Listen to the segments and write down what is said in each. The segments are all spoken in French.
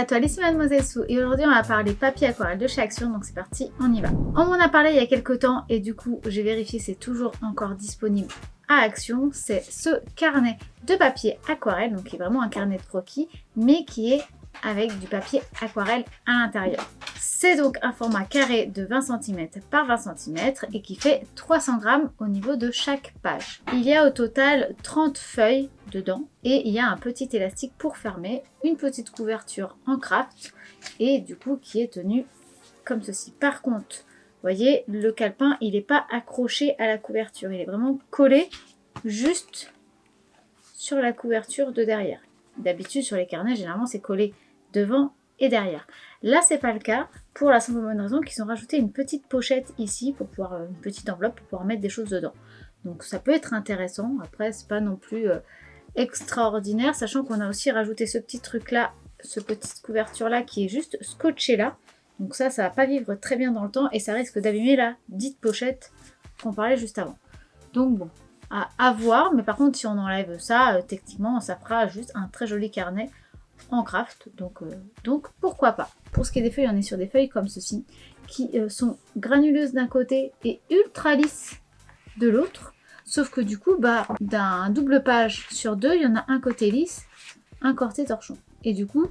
à toi, ici Mademoiselle Sou et aujourd'hui on va parler papier aquarelle de chez Action, donc c'est parti, on y va. On m'en a parlé il y a quelques temps et du coup j'ai vérifié, c'est toujours encore disponible à Action. C'est ce carnet de papier aquarelle, donc qui est vraiment un carnet de croquis, mais qui est avec du papier aquarelle à l'intérieur. C'est donc un format carré de 20 cm par 20 cm et qui fait 300 grammes au niveau de chaque page. Il y a au total 30 feuilles dedans et il y a un petit élastique pour fermer, une petite couverture en craft et du coup qui est tenue comme ceci. Par contre, vous voyez, le calepin il n'est pas accroché à la couverture, il est vraiment collé juste sur la couverture de derrière. D'habitude sur les carnets généralement c'est collé devant et derrière. Là c'est pas le cas pour la simple bonne raison qu'ils ont rajouté une petite pochette ici pour pouvoir une petite enveloppe pour pouvoir mettre des choses dedans. Donc ça peut être intéressant. Après c'est pas non plus extraordinaire, sachant qu'on a aussi rajouté ce petit truc là, ce petite couverture là qui est juste scotché là. Donc ça va pas vivre très bien dans le temps et ça risque d'abîmer la dite pochette qu'on parlait juste avant. Donc bon, à voir, mais par contre si on enlève ça, techniquement ça fera juste un très joli carnet en craft, donc pourquoi pas. Pour ce qui est des feuilles, on est sur des feuilles comme ceci, qui sont granuleuses d'un côté et ultra lisses de l'autre, sauf que du coup, d'un double page sur deux, il y en a un côté lisse, un côté torchon. Et du coup,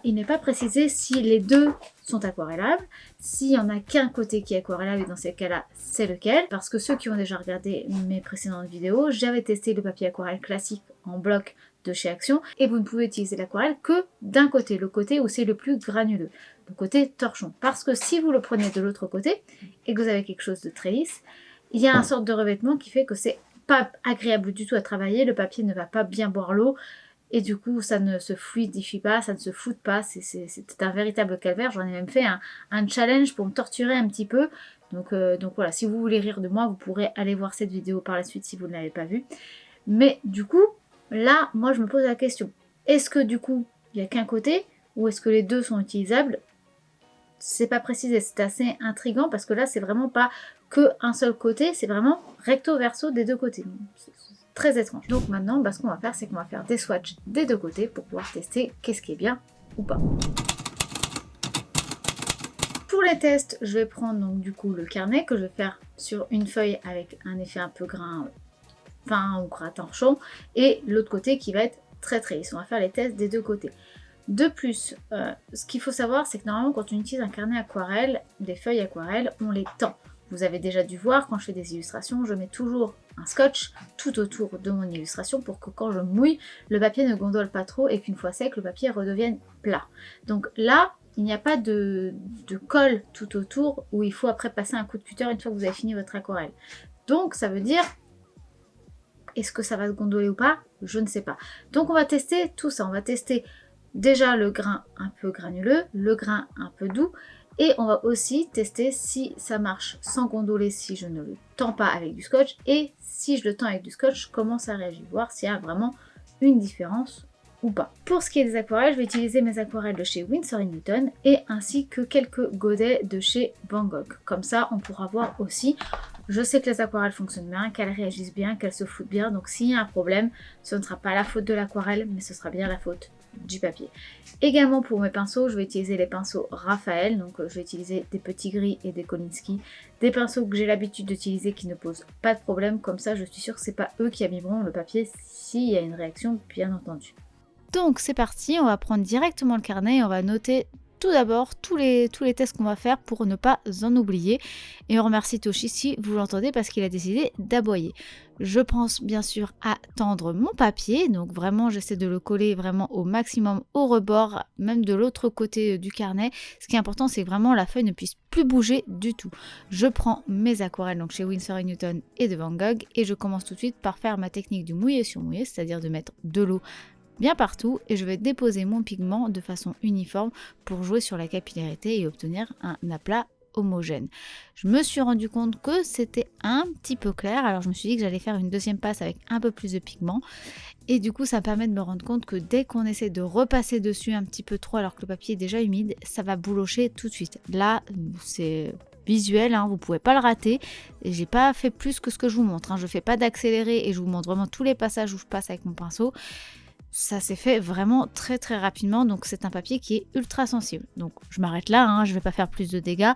il n'est pas précisé si les deux sont aquarellables, s'il n'y en a qu'un côté qui est aquarellable, et dans ces cas-là, c'est lequel. Parce que ceux qui ont déjà regardé mes précédentes vidéos, j'avais testé le papier aquarelle classique en bloc de chez Action, et vous ne pouvez utiliser l'aquarelle que d'un côté, le côté où c'est le plus granuleux, le côté torchon. Parce que si vous le prenez de l'autre côté, et que vous avez quelque chose de très lisse, il y a une sorte de revêtement qui fait que c'est pas agréable du tout à travailler, le papier ne va pas bien boire l'eau, et du coup ça ne se fluidifie pas, ça ne se floute pas, c'est un véritable calvaire. J'en ai même fait un challenge pour me torturer un petit peu, donc voilà, si vous voulez rire de moi, vous pourrez aller voir cette vidéo par la suite si vous ne l'avez pas vue. Mais du coup, là, moi je me pose la question, est-ce que du coup, il n'y a qu'un côté, ou est-ce que les deux sont utilisables? C'est pas précisé, c'est assez intriguant, parce que là c'est vraiment pas que un seul côté, c'est vraiment recto verso des deux côtés. C'est très étrange. Donc maintenant, ce qu'on va faire, c'est qu'on va faire des swatchs des deux côtés pour pouvoir tester qu'est-ce qui est bien ou pas. Pour les tests, je vais prendre donc du coup le carnet que je vais faire sur une feuille avec un effet un peu grain fin ou gras torchon, et l'autre côté qui va être très très lisse. On va faire les tests des deux côtés. De plus, ce qu'il faut savoir, c'est que normalement quand on utilise un carnet aquarelle, des feuilles aquarelles, on les tend. Vous avez déjà dû voir, quand je fais des illustrations, je mets toujours un scotch tout autour de mon illustration pour que quand je mouille, le papier ne gondole pas trop et qu'une fois sec, le papier redevienne plat. Donc là, il n'y a pas de colle tout autour où il faut après passer un coup de cutter une fois que vous avez fini votre aquarelle. Donc ça veut dire, est-ce que ça va se gondoler ou pas? Je ne sais pas. Donc on va tester tout ça, on va tester déjà le grain un peu granuleux, le grain un peu doux, et on va aussi tester si ça marche sans gondoler si je ne le tends pas avec du scotch, et si je le tends avec du scotch, comment ça réagit, voir s'il y a vraiment une différence ou pas. Pour ce qui est des aquarelles, je vais utiliser mes aquarelles de chez Winsor & Newton et ainsi que quelques godets de chez Van Gogh. Comme ça, on pourra voir aussi. Je sais que les aquarelles fonctionnent bien, qu'elles réagissent bien, qu'elles se floutent bien, donc s'il y a un problème, ce ne sera pas la faute de l'aquarelle, mais ce sera bien la faute du papier. Également pour mes pinceaux, je vais utiliser les pinceaux Raphaël, donc je vais utiliser des petits gris et des Kolinsky, des pinceaux que j'ai l'habitude d'utiliser qui ne posent pas de problème, comme ça je suis sûre que c'est pas eux qui abîmeront le papier s'il y a une réaction, bien entendu. Donc c'est parti, on va prendre directement le carnet et on va noter tout d'abord tous les tests qu'on va faire pour ne pas en oublier. Et on remercie Toshi si vous l'entendez parce qu'il a décidé d'aboyer. Je pense bien sûr à tendre mon papier, donc vraiment j'essaie de le coller vraiment au maximum au rebord, même de l'autre côté du carnet. Ce qui est important, c'est que vraiment la feuille ne puisse plus bouger du tout. Je prends mes aquarelles donc chez Winsor & Newton et de Van Gogh et je commence tout de suite par faire ma technique du mouillé sur mouillé, c'est-à-dire de mettre de l'eau bien partout et je vais déposer mon pigment de façon uniforme pour jouer sur la capillarité et obtenir un aplat homogène. Je me suis rendu compte que c'était un petit peu clair, alors je me suis dit que j'allais faire une deuxième passe avec un peu plus de pigment et du coup ça me permet de me rendre compte que dès qu'on essaie de repasser dessus un petit peu trop alors que le papier est déjà humide, ça va boulocher tout de suite. Là c'est visuel, hein, vous pouvez pas le rater et j'ai pas fait plus que ce que je vous montre, hein. Je fais pas d'accéléré et je vous montre vraiment tous les passages où je passe avec mon pinceau. ça s'est fait vraiment très très rapidement, donc c'est un papier qui est ultra sensible. Donc je m'arrête là, hein, je ne vais pas faire plus de dégâts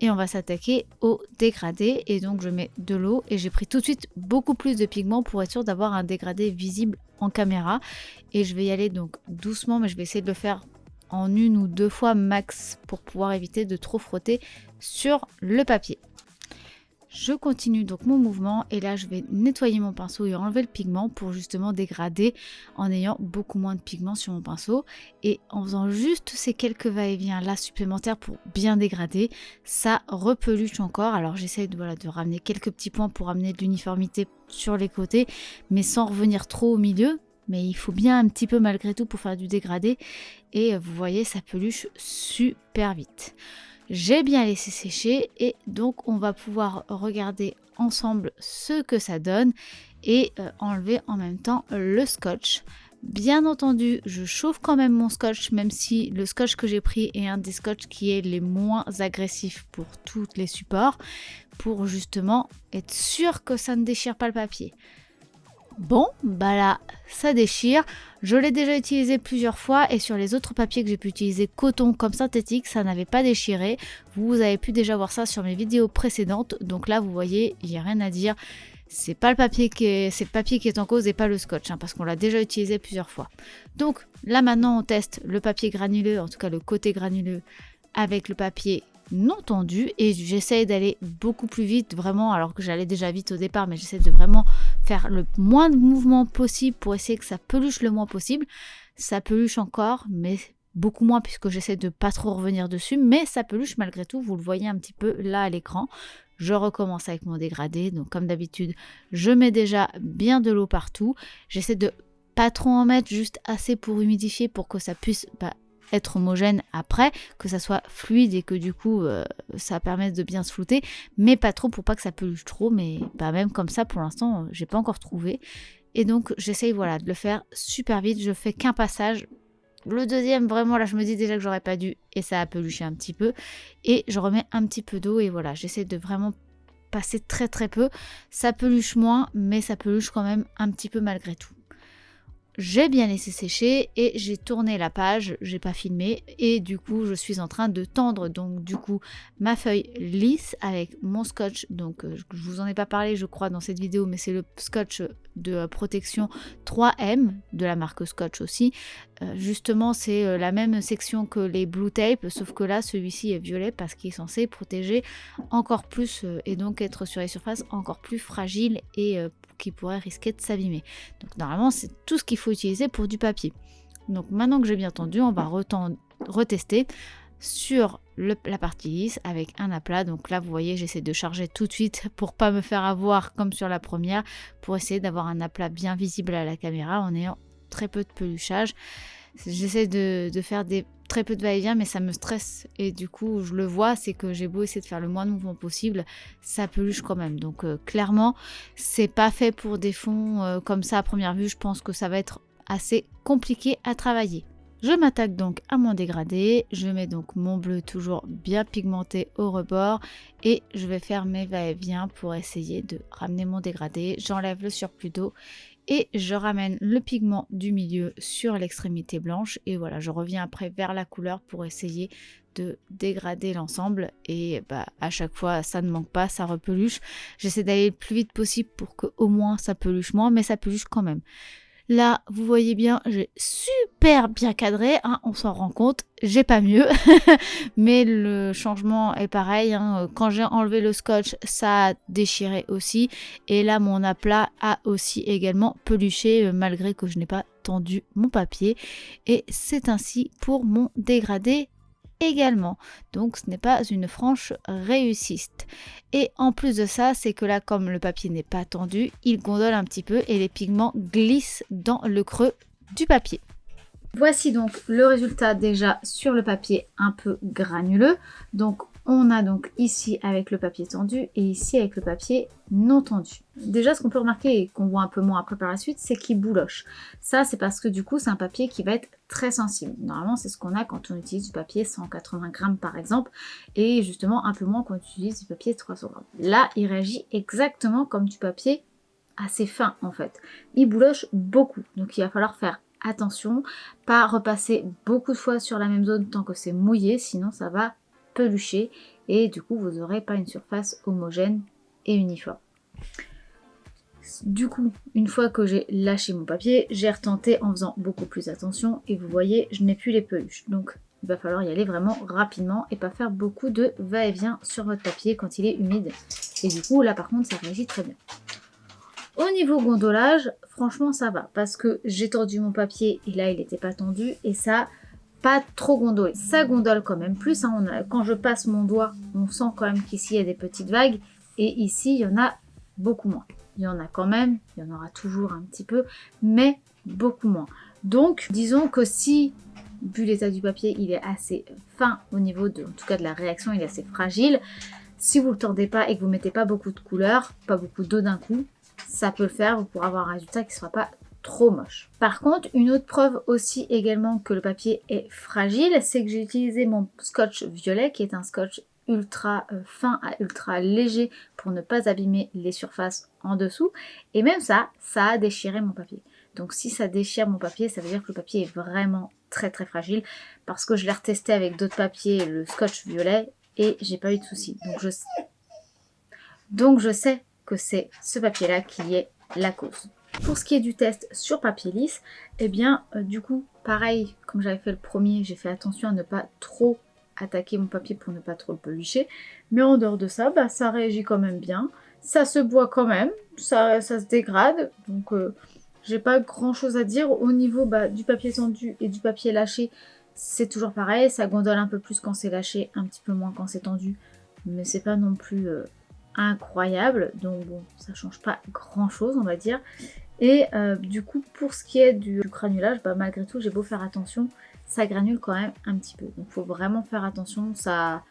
et on va s'attaquer au dégradé. Et donc je mets de l'eau et j'ai pris tout de suite beaucoup plus de pigments pour être sûr d'avoir un dégradé visible en caméra. Et je vais y aller donc doucement, mais je vais essayer de le faire en 1 ou 2 fois max pour pouvoir éviter de trop frotter sur le papier. Je continue donc mon mouvement et là je vais nettoyer mon pinceau et enlever le pigment pour justement dégrader en ayant beaucoup moins de pigment sur mon pinceau, et en faisant juste ces quelques va-et-vient là supplémentaires pour bien dégrader, ça repeluche encore. Alors j'essaie de ramener quelques petits points pour amener de l'uniformité sur les côtés mais sans revenir trop au milieu, mais il faut bien un petit peu malgré tout pour faire du dégradé, et vous voyez ça peluche super vite. J'ai bien laissé sécher et donc on va pouvoir regarder ensemble ce que ça donne et enlever en même temps le scotch. Bien entendu, je chauffe quand même mon scotch, même si le scotch que j'ai pris est un des scotch qui est les moins agressifs pour tous les supports, pour justement être sûr que ça ne déchire pas le papier. Bon, bah là, ça déchire. Je l'ai déjà utilisé plusieurs fois et sur les autres papiers que j'ai pu utiliser coton comme synthétique, ça n'avait pas déchiré. Vous avez pu déjà voir ça sur mes vidéos précédentes. Donc là, vous voyez, il n'y a rien à dire. C'est pas le papier c'est le papier qui est en cause et pas le scotch, hein, parce qu'on l'a déjà utilisé plusieurs fois. Donc là maintenant, on teste le papier granuleux, en tout cas le côté granuleux, avec le papier non tendu, et j'essaie d'aller beaucoup plus vite vraiment, alors que j'allais déjà vite au départ, mais j'essaie de vraiment faire le moins de mouvements possible pour essayer que ça peluche le moins possible. Ça peluche encore, mais beaucoup moins puisque j'essaie de pas trop revenir dessus, mais ça peluche malgré tout, vous le voyez un petit peu là à l'écran. Je recommence avec mon dégradé, donc comme d'habitude, je mets déjà bien de l'eau partout. J'essaie de pas trop en mettre, juste assez pour humidifier pour que ça puisse être homogène après, que ça soit fluide et que du coup ça permette de bien se flouter, mais pas trop pour pas que ça peluche trop, mais même comme ça pour l'instant j'ai pas encore trouvé. Et donc j'essaye de le faire super vite, je fais qu'un passage. Le deuxième, vraiment là je me dis déjà que j'aurais pas dû et ça a peluché un petit peu, et je remets un petit peu d'eau et voilà, j'essaie de vraiment passer très très peu. Ça peluche moins, mais ça peluche quand même un petit peu malgré tout. J'ai bien laissé sécher et j'ai tourné la page, j'ai pas filmé, et du coup je suis en train de tendre donc du coup ma feuille lisse avec mon scotch. Donc je vous en ai pas parlé je crois dans cette vidéo, mais c'est le scotch de protection 3M de la marque Scotch aussi. Justement c'est la même section que les Blue Tape, sauf que là celui-ci est violet parce qu'il est censé protéger encore plus et donc être sur les surfaces encore plus fragiles et qui pourrait risquer de s'abîmer. Donc normalement c'est tout ce qu'il faut utiliser pour du papier. Donc maintenant que j'ai bien tendu, on va retester sur la partie lisse avec un aplat. Donc là vous voyez, j'essaie de charger tout de suite pour pas me faire avoir comme sur la première, pour essayer d'avoir un aplat bien visible à la caméra en ayant très peu de peluchage. J'essaie de faire très peu de va-et-vient, mais ça me stresse et du coup je le vois, c'est que j'ai beau essayer de faire le moins de mouvements possible, ça peluche quand même. Donc clairement c'est pas fait pour des fonds comme ça à première vue. Je pense que ça va être assez compliqué à travailler. Je m'attaque donc à mon dégradé, je mets donc mon bleu toujours bien pigmenté au rebord et je vais faire mes va-et-vient pour essayer de ramener mon dégradé. J'enlève le surplus d'eau et je ramène le pigment du milieu sur l'extrémité blanche, et voilà, je reviens après vers la couleur pour essayer de dégrader l'ensemble, et à chaque fois ça ne manque pas, ça repeluche. J'essaie d'aller le plus vite possible pour que au moins ça peluche moins, mais ça peluche quand même. Là, vous voyez bien, j'ai super bien cadré, hein, on s'en rend compte, j'ai pas mieux, mais le changement est pareil, hein. Quand j'ai enlevé le scotch, ça a déchiré aussi, et là mon aplat a aussi également peluché, malgré que je n'ai pas tendu mon papier, et c'est ainsi pour mon dégradé également. Donc ce n'est pas une franche réussite. Et en plus de ça, c'est que là, comme le papier n'est pas tendu, il gondole un petit peu et les pigments glissent dans le creux du papier. Voici donc le résultat déjà sur le papier un peu granuleux. Donc on a donc ici avec le papier tendu et ici avec le papier non tendu. Déjà, ce qu'on peut remarquer et qu'on voit un peu moins après par la suite, c'est qu'il bouloche. Ça, c'est parce que du coup, c'est un papier qui va être très sensible. Normalement, c'est ce qu'on a quand on utilise du papier 180 grammes par exemple, et justement un peu moins quand on utilise du papier 300 grammes. Là, il réagit exactement comme du papier assez fin en fait. Il bouloche beaucoup, donc il va falloir faire attention, pas repasser beaucoup de fois sur la même zone tant que c'est mouillé, sinon ça va pelucher et du coup vous n'aurez pas une surface homogène et uniforme. Du coup, une fois que j'ai lâché mon papier, j'ai retenté en faisant beaucoup plus attention et vous voyez, je n'ai plus les peluches. Donc il va falloir y aller vraiment rapidement et pas faire beaucoup de va-et-vient sur votre papier quand il est humide. Et du coup, là par contre, ça réagit très bien. Au niveau gondolage, franchement ça va parce que j'ai tordu mon papier et là il n'était pas tendu et ça pas trop gondolé. Ça gondole quand même plus, hein. Quand je passe mon doigt, on sent quand même qu'ici il y a des petites vagues et ici il y en a beaucoup moins. Il y en a quand même, il y en aura toujours un petit peu, mais beaucoup moins. Donc disons que si, vu l'état du papier, il est assez fin au niveau de, en tout cas de la réaction, il est assez fragile, si vous ne le tordez pas et que vous ne mettez pas beaucoup de couleurs, pas beaucoup d'eau d'un coup, ça peut le faire, vous pourrez avoir un résultat qui ne sera pas trop moche. Par contre, une autre preuve aussi également que le papier est fragile, c'est que j'ai utilisé mon scotch violet, qui est un scotch ultra fin, ultra léger pour ne pas abîmer les surfaces en dessous. Et même ça a déchiré mon papier. Donc si ça déchire mon papier, ça veut dire que le papier est vraiment très très fragile parce que je l'ai retesté avec d'autres papiers, le scotch violet, et j'ai pas eu de soucis. Donc je sais que c'est ce papier-là qui est la cause. Pour ce qui est du test sur papier lisse, eh bien du coup, pareil, comme j'avais fait le premier, j'ai fait attention à ne pas trop attaquer mon papier pour ne pas trop le pelucher. Mais en dehors de ça, ça réagit quand même bien. Ça se boit quand même, ça se dégrade. Donc j'ai pas grand chose à dire. Au niveau du papier tendu et du papier lâché, c'est toujours pareil. Ça gondole un peu plus quand c'est lâché, un petit peu moins quand c'est tendu. Mais c'est pas non plus incroyable. Donc bon, ça change pas grand chose, on va dire. Et du coup, pour ce qui est du granulage, malgré tout, j'ai beau faire attention, ça granule quand même un petit peu. Donc il faut vraiment faire attention, ça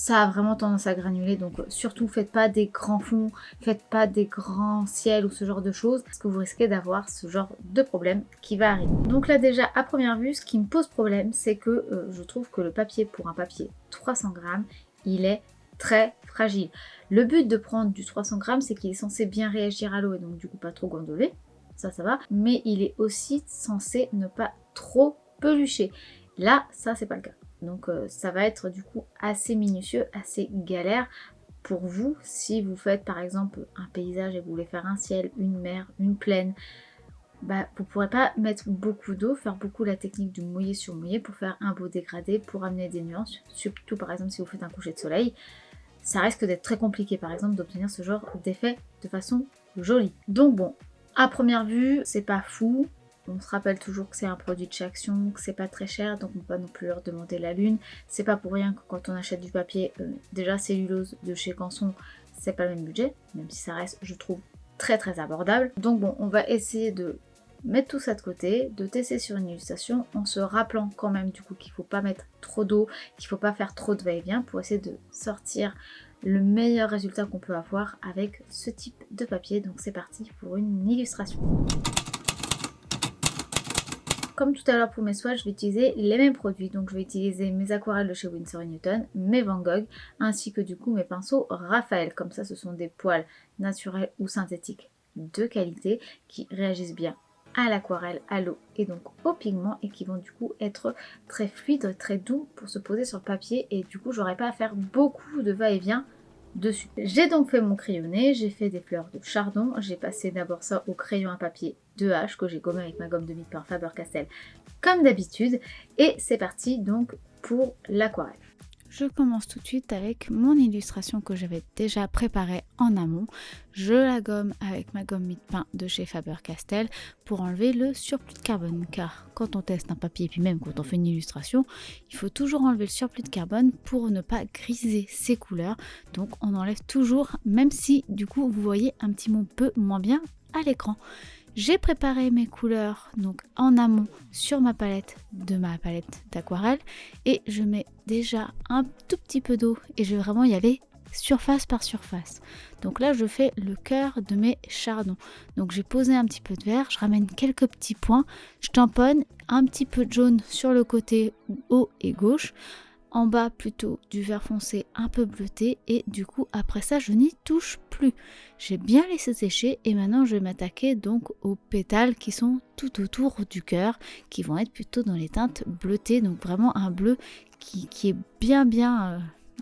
a vraiment tendance à granuler. Donc surtout, faites pas des grands fonds, faites pas des grands ciels ou ce genre de choses, parce que vous risquez d'avoir ce genre de problème qui va arriver. Donc là déjà, à première vue, ce qui me pose problème, c'est que je trouve que le papier, pour un papier 300 grammes, il est très fragile. Le but de prendre du 300 grammes, c'est qu'il est censé bien réagir à l'eau et donc du coup pas trop gondoler, ça va, mais il est aussi censé ne pas trop pelucher. Là, ça c'est pas le cas. Donc ça va être du coup assez minutieux, assez galère pour vous si vous faites par exemple un paysage et vous voulez faire un ciel, une mer, une plaine. Vous pourrez pas mettre beaucoup d'eau, faire beaucoup la technique du mouillé sur mouillé pour faire un beau dégradé, pour amener des nuances, surtout par exemple si vous faites un coucher de soleil. Ça risque d'être très compliqué par exemple d'obtenir ce genre d'effet de façon jolie. Donc bon, à première vue, c'est pas fou. On se rappelle toujours que c'est un produit de chez Action, que c'est pas très cher, donc on ne peut pas non plus leur demander la lune. C'est pas pour rien que quand on achète du papier, déjà cellulose de chez Canson, c'est pas le même budget, même si ça reste, je trouve, très très abordable. Donc bon, on va essayer de mettre tout ça de côté, de tester sur une illustration, en se rappelant quand même du coup qu'il ne faut pas mettre trop d'eau, qu'il ne faut pas faire trop de va-et-vient pour essayer de sortir le meilleur résultat qu'on peut avoir avec ce type de papier. Donc c'est parti pour une illustration. Comme tout à l'heure pour mes swatchs, je vais utiliser les mêmes produits. Donc je vais utiliser mes aquarelles de chez Winsor & Newton, mes Van Gogh, ainsi que du coup mes pinceaux Raphaël. Comme ça, ce sont des poils naturels ou synthétiques de qualité qui réagissent bien à l'aquarelle, à l'eau et donc au pigment et qui vont du coup être très fluides, très doux pour se poser sur le papier et du coup j'aurai pas à faire beaucoup de va-et-vient dessus. J'ai donc fait mon crayonné, j'ai fait des fleurs de chardon, j'ai passé d'abord ça au crayon à papier 2H que j'ai gommé avec ma gomme de mie-pain Faber-Castell comme d'habitude et c'est parti donc pour l'aquarelle. Je commence tout de suite avec mon illustration que j'avais déjà préparée en amont. Je la gomme avec ma gomme mie-pain de chez Faber-Castell pour enlever le surplus de carbone. Car quand on teste un papier et puis même quand on fait une illustration, il faut toujours enlever le surplus de carbone pour ne pas griser ses couleurs. Donc on enlève toujours, même si du coup vous voyez un petit peu moins bien à l'écran. J'ai préparé mes couleurs donc en amont sur ma palette d'aquarelle et je mets déjà un tout petit peu d'eau et je vais vraiment y aller surface par surface. Donc là je fais le cœur de mes chardons. Donc j'ai posé un petit peu de vert, je ramène quelques petits points, je tamponne un petit peu de jaune sur le côté haut et gauche. En bas plutôt du vert foncé un peu bleuté et du coup après ça je n'y touche plus. J'ai bien laissé sécher et maintenant je vais m'attaquer donc aux pétales qui sont tout autour du cœur, qui vont être plutôt dans les teintes bleutées, donc vraiment un bleu qui est bien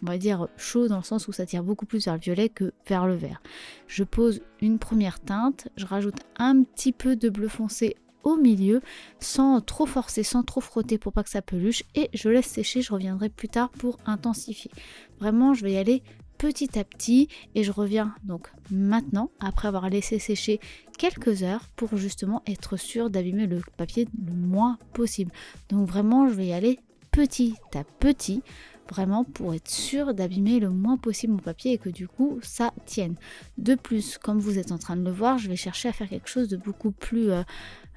on va dire chaud dans le sens où ça tire beaucoup plus vers le violet que vers le vert. Je pose une première teinte, je rajoute un petit peu de bleu foncé au milieu sans trop forcer, sans trop frotter pour pas que ça peluche et je laisse sécher, je reviendrai plus tard pour intensifier. Vraiment je vais y aller petit à petit et je reviens donc maintenant après avoir laissé sécher quelques heures pour justement être sûr d'abîmer le papier le moins possible. Donc vraiment je vais y aller petit à petit, vraiment pour être sûr d'abîmer le moins possible mon papier et que du coup ça tienne. De plus, comme vous êtes en train de le voir, je vais chercher à faire quelque chose de beaucoup plus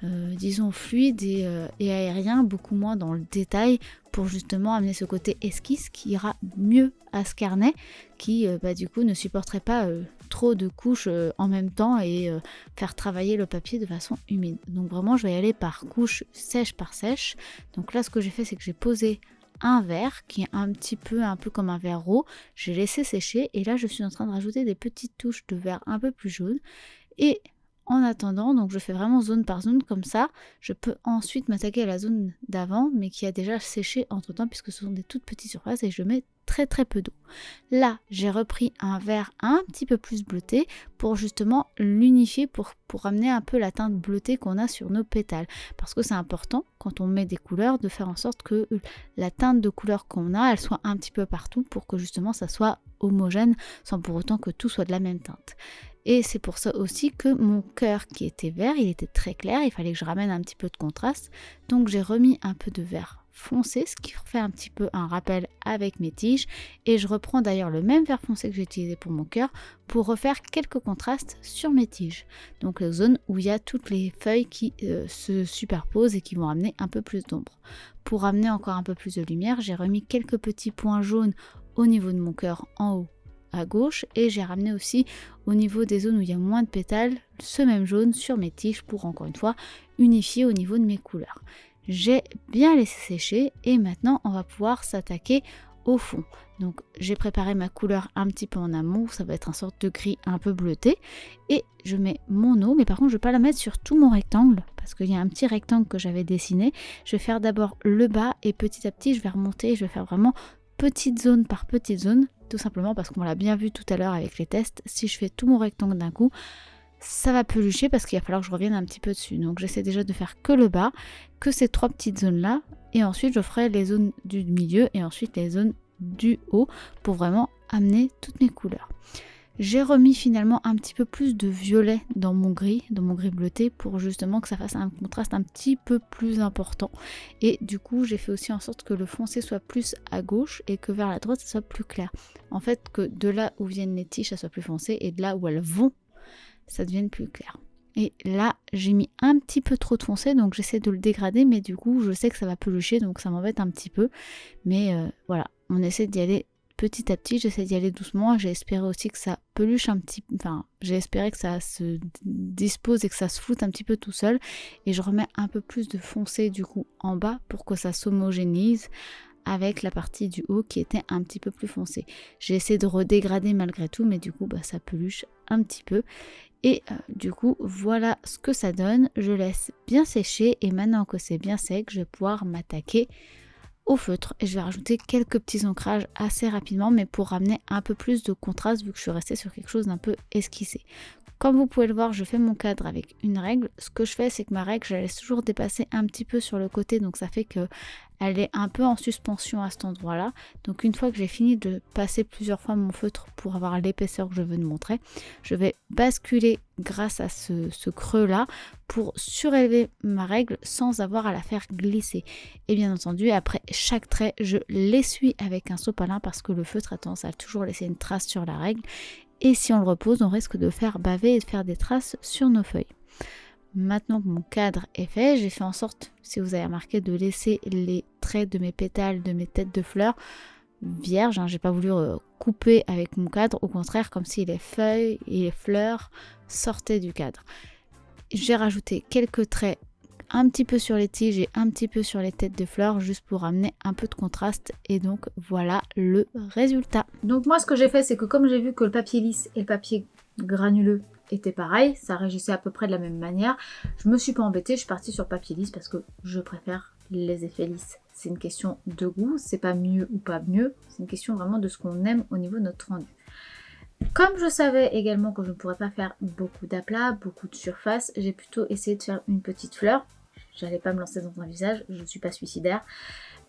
disons fluide et aérien, beaucoup moins dans le détail pour justement amener ce côté esquisse qui ira mieux à ce carnet qui du coup ne supporterait pas trop de couches en même temps et faire travailler le papier de façon humide. Donc vraiment je vais y aller par couche sèche par sèche. Donc là ce que j'ai fait c'est que j'ai posé un vert qui est un peu comme un vert roux, j'ai laissé sécher et là je suis en train de rajouter des petites touches de vert un peu plus jaune et en attendant, donc je fais vraiment zone par zone comme ça, je peux ensuite m'attaquer à la zone d'avant mais qui a déjà séché entre temps puisque ce sont des toutes petites surfaces et je mets très peu d'eau. Là j'ai repris un vert un petit peu plus bleuté pour justement l'unifier pour ramener un peu la teinte bleutée qu'on a sur nos pétales parce que c'est important quand on met des couleurs de faire en sorte que la teinte de couleur qu'on a elle soit un petit peu partout pour que justement ça soit homogène sans pour autant que tout soit de la même teinte. Et c'est pour ça aussi que mon cœur qui était vert, il était très clair, il fallait que je ramène un petit peu de contraste. Donc j'ai remis un peu de vert foncé, ce qui fait un petit peu un rappel avec mes tiges. Et je reprends d'ailleurs le même vert foncé que j'ai utilisé pour mon cœur pour refaire quelques contrastes sur mes tiges. Donc les zones où il y a toutes les feuilles qui se superposent et qui vont amener un peu plus d'ombre. Pour amener encore un peu plus de lumière, j'ai remis quelques petits points jaunes au niveau de mon cœur en haut à gauche et j'ai ramené aussi au niveau des zones où il y a moins de pétales ce même jaune sur mes tiges pour encore une fois unifier au niveau de mes couleurs. J'ai bien laissé sécher et maintenant on va pouvoir s'attaquer au fond. Donc j'ai préparé ma couleur un petit peu en amont, ça va être une sorte de gris un peu bleuté et je mets mon eau mais par contre je ne vais pas la mettre sur tout mon rectangle parce qu'il y a un petit rectangle que j'avais dessiné. Je vais faire d'abord le bas et petit à petit je vais remonter, je vais faire vraiment petite zone par petite zone, tout simplement parce qu'on l'a bien vu tout à l'heure avec les tests, si je fais tout mon rectangle d'un coup, ça va pelucher parce qu'il va falloir que je revienne un petit peu dessus. Donc j'essaie déjà de faire que le bas, que ces trois petites zones là, et ensuite je ferai les zones du milieu et ensuite les zones du haut pour vraiment amener toutes mes couleurs. J'ai remis finalement un petit peu plus de violet dans mon gris bleuté pour justement que ça fasse un contraste un petit peu plus important. Et du coup, j'ai fait aussi en sorte que le foncé soit plus à gauche et que vers la droite, ça soit plus clair. En fait, que de là où viennent les tiges, ça soit plus foncé et de là où elles vont, ça devienne plus clair. Et là, j'ai mis un petit peu trop de foncé, donc j'essaie de le dégrader, mais du coup, je sais que ça va pelucher, donc ça m'embête un petit peu. Mais voilà, on essaie d'y aller petit à petit, j'essaie d'y aller doucement. J'ai espéré aussi que ça peluche un petit peu, enfin j'ai espéré que ça se dispose et que ça se floute un petit peu tout seul et je remets un peu plus de foncé du coup en bas pour que ça s'homogénise avec la partie du haut qui était un petit peu plus foncée. J'ai essayé de redégrader malgré tout mais du coup ça peluche un petit peu et du coup voilà ce que ça donne. Je laisse bien sécher et maintenant que c'est bien sec je vais pouvoir m'attaquer au feutre et je vais rajouter quelques petits ancrages assez rapidement mais pour ramener un peu plus de contraste vu que je suis restée sur quelque chose d'un peu esquissé. Comme vous pouvez le voir, je fais mon cadre avec une règle. Ce que je fais, c'est que ma règle, je la laisse toujours dépasser un petit peu sur le côté, donc ça fait que elle est un peu en suspension à cet endroit-là. Donc une fois que j'ai fini de passer plusieurs fois mon feutre pour avoir l'épaisseur que je veux montrer, je vais basculer grâce à ce creux-là pour surélever ma règle sans avoir à la faire glisser. Et bien entendu, après chaque trait, je l'essuie avec un sopalin parce que le feutre a tendance à toujours laisser une trace sur la règle. Et si on le repose, on risque de faire baver et de faire des traces sur nos feuilles. Maintenant que mon cadre est fait, j'ai fait en sorte, si vous avez remarqué, de laisser les traits de mes pétales, de mes têtes de fleurs vierges. J'ai pas voulu couper avec mon cadre, au contraire, comme si les feuilles et les fleurs sortaient du cadre. J'ai rajouté quelques traits un petit peu sur les tiges et un petit peu sur les têtes de fleurs juste pour amener un peu de contraste et donc voilà le résultat. Donc moi ce que j'ai fait c'est que comme j'ai vu que le papier lisse et le papier granuleux étaient pareils, ça régissait à peu près de la même manière, je me suis pas embêtée, je suis partie sur papier lisse parce que je préfère les effets lisses. C'est une question de goût, c'est pas mieux ou pas mieux, c'est une question vraiment de ce qu'on aime au niveau de notre rendu. Comme je savais également que je ne pourrais pas faire beaucoup d'aplats, beaucoup de surface, j'ai plutôt essayé de faire une petite fleur. J'allais pas me lancer dans un visage, je ne suis pas suicidaire.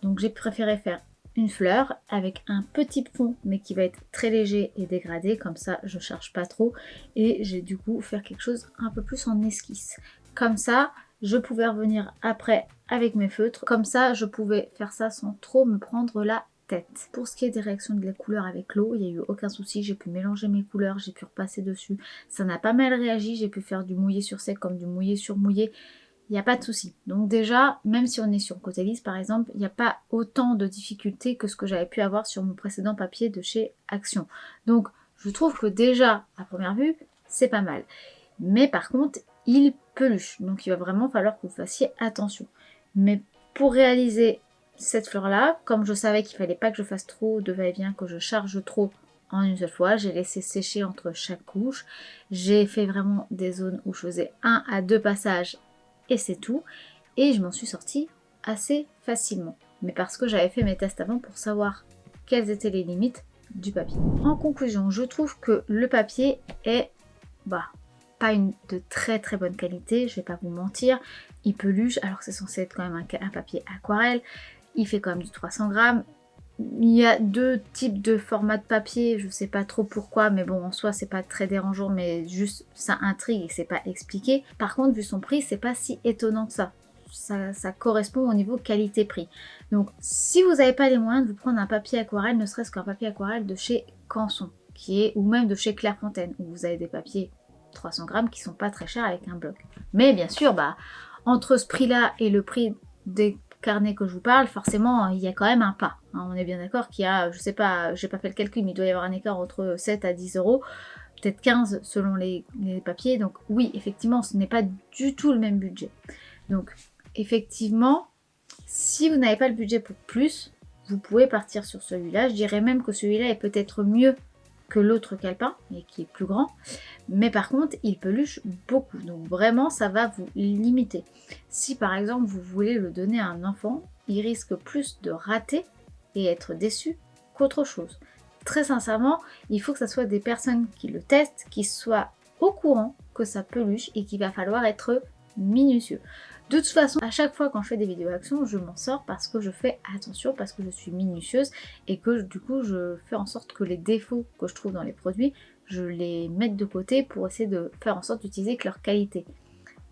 Donc j'ai préféré faire une fleur avec un petit fond mais qui va être très léger et dégradé, comme ça je ne cherche pas trop. Et j'ai du coup faire quelque chose un peu plus en esquisse. Comme ça, je pouvais revenir après avec mes feutres. Comme ça, je pouvais faire ça sans trop me prendre la tête. Pour ce qui est des réactions de la couleur avec l'eau, il n'y a eu aucun souci. J'ai pu mélanger mes couleurs, j'ai pu repasser dessus. Ça n'a pas mal réagi. J'ai pu faire du mouillé sur sec comme du mouillé sur mouillé. Il n'y a pas de souci. Donc déjà, même si on est sur côté lisse par exemple, il n'y a pas autant de difficultés que ce que j'avais pu avoir sur mon précédent papier de chez Action. Donc je trouve que déjà, à première vue, c'est pas mal. Mais par contre, il peluche. Donc il va vraiment falloir que vous fassiez attention. Mais pour réaliser cette fleur-là, comme je savais qu'il fallait pas que je fasse trop de va-et-vient, que je charge trop en une seule fois, j'ai laissé sécher entre chaque couche. J'ai fait vraiment des zones où je faisais 1 à 2 passages et c'est tout. Et je m'en suis sortie assez facilement. Mais parce que j'avais fait mes tests avant pour savoir quelles étaient les limites du papier. En conclusion, je trouve que le papier est pas de très très bonne qualité, je vais pas vous mentir. Il peluche alors que c'est censé être quand même un papier aquarelle. Il fait quand même du 300 grammes. Il y a deux types de formats de papier, je sais pas trop pourquoi, mais bon, en soi, c'est pas très dérangeant, mais juste ça intrigue et c'est pas expliqué. Par contre, vu son prix, c'est pas si étonnant que ça. Ça correspond au niveau qualité-prix. Donc, si vous n'avez pas les moyens de vous prendre un papier aquarelle, ne serait-ce qu'un papier aquarelle de chez Canson, ou même de chez Clairefontaine, où vous avez des papiers 300 grammes qui sont pas très chers avec un bloc. Mais bien sûr, entre ce prix-là et le prix des carnet que je vous parle, forcément, il y a quand même un pas. Hein, on est bien d'accord qu'il y a, je sais pas, j'ai pas fait le calcul, mais il doit y avoir un écart entre 7 à 10 euros, peut-être 15 selon les papiers. Donc oui, effectivement, ce n'est pas du tout le même budget. Donc effectivement, si vous n'avez pas le budget pour plus, vous pouvez partir sur celui-là. Je dirais même que celui-là est peut-être mieux que l'autre calepin, et qui est plus grand. Mais par contre, il peluche beaucoup. Donc vraiment, ça va vous limiter. Si par exemple, vous voulez le donner à un enfant, il risque plus de rater et être déçu qu'autre chose. Très sincèrement, il faut que ce soit des personnes qui le testent, qui soient au courant que ça peluche et qu'il va falloir être minutieux. De toute façon, à chaque fois quand je fais des vidéos action, je m'en sors parce que je fais attention, parce que je suis minutieuse et que du coup je fais en sorte que les défauts que je trouve dans les produits, je les mette de côté pour essayer de faire en sorte d'utiliser que leur qualité.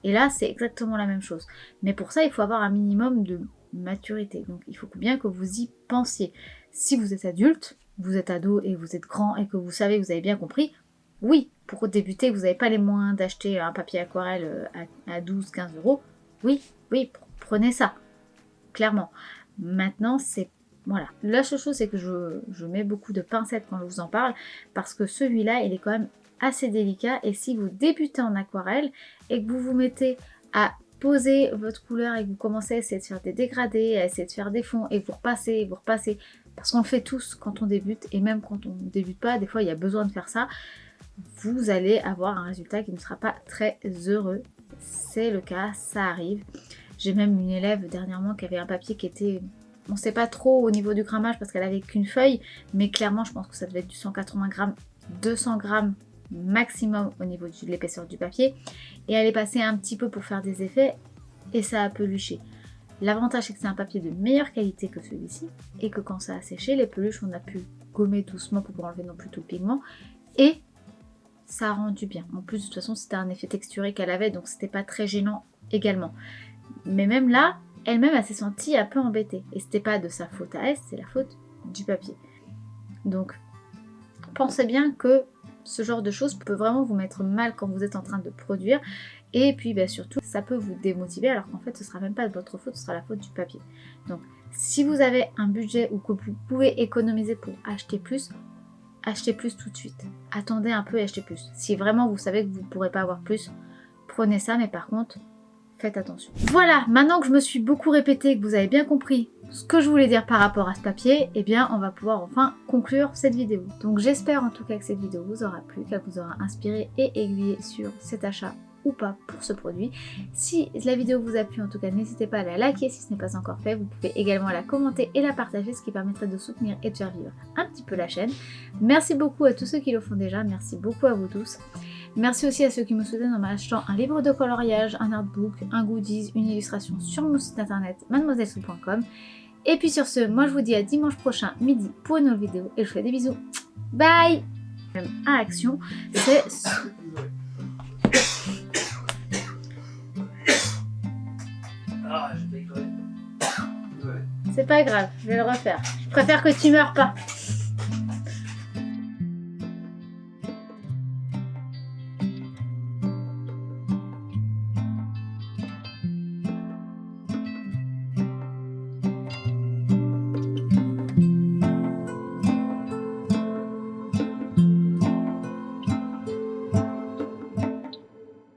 Et là, c'est exactement la même chose. Mais pour ça, il faut avoir un minimum de maturité. Donc il faut bien que vous y pensiez. Si vous êtes adulte, vous êtes ado et vous êtes grand et que vous savez, vous avez bien compris, oui, pour débuter, vous n'avez pas les moyens d'acheter un papier aquarelle à 12-15 euros. Oui, prenez ça, clairement. Maintenant, c'est... Voilà. La seule chose, c'est que je mets beaucoup de pincettes quand je vous en parle, parce que celui-là, il est quand même assez délicat, et si vous débutez en aquarelle, et que vous vous mettez à poser votre couleur, et que vous commencez à essayer de faire des dégradés, à essayer de faire des fonds, et vous repassez, parce qu'on le fait tous quand on débute, et même quand on ne débute pas, des fois il y a besoin de faire ça, vous allez avoir un résultat qui ne sera pas très heureux. C'est le cas, ça arrive. J'ai même une élève dernièrement qui avait un papier qui était... On ne sait pas trop au niveau du grammage parce qu'elle avait qu'une feuille, mais clairement je pense que ça devait être du 180 grammes, 200 grammes maximum au niveau de l'épaisseur du papier. Et elle est passée un petit peu pour faire des effets et ça a peluché. L'avantage c'est que c'est un papier de meilleure qualité que celui-ci et que quand ça a séché, les peluches on a pu gommer doucement pour pas enlever non plus tout le pigment et ça a rendu bien. En plus, de toute façon, c'était un effet texturé qu'elle avait, donc c'était pas très gênant également. Mais même là, elle-même, elle s'est sentie un peu embêtée. Et c'était pas de sa faute à elle, c'est la faute du papier. Donc, pensez bien que ce genre de choses peut vraiment vous mettre mal quand vous êtes en train de produire. Et puis, surtout, ça peut vous démotiver, alors qu'en fait, ce sera même pas de votre faute, ce sera la faute du papier. Donc, si vous avez un budget ou que vous pouvez économiser pour acheter plus, achetez plus tout de suite. Attendez un peu et achetez plus. Si vraiment vous savez que vous ne pourrez pas avoir plus, prenez ça, mais par contre, faites attention. Voilà, maintenant que je me suis beaucoup répétée, que vous avez bien compris ce que je voulais dire par rapport à ce papier, eh bien on va pouvoir enfin conclure cette vidéo. Donc j'espère en tout cas que cette vidéo vous aura plu, qu'elle vous aura inspiré et aiguillé sur cet achat ou pas pour ce produit. Si la vidéo vous a plu en tout cas, n'hésitez pas à la liker si ce n'est pas encore fait. Vous pouvez également la commenter et la partager, ce qui permettrait de soutenir et de faire vivre un petit peu la chaîne. Merci beaucoup à tous ceux qui le font déjà, merci beaucoup à vous tous. Merci aussi à ceux qui me soutiennent en m'achetant un livre de coloriage, un artbook, un goodies, une illustration sur mon site internet mademoisellesou.com. Et puis sur ce, moi je vous dis à dimanche prochain midi pour une nouvelle vidéo et je vous fais des bisous. Bye. À action, c'est... C'est pas grave, je vais le refaire. Je préfère que tu meurs pas.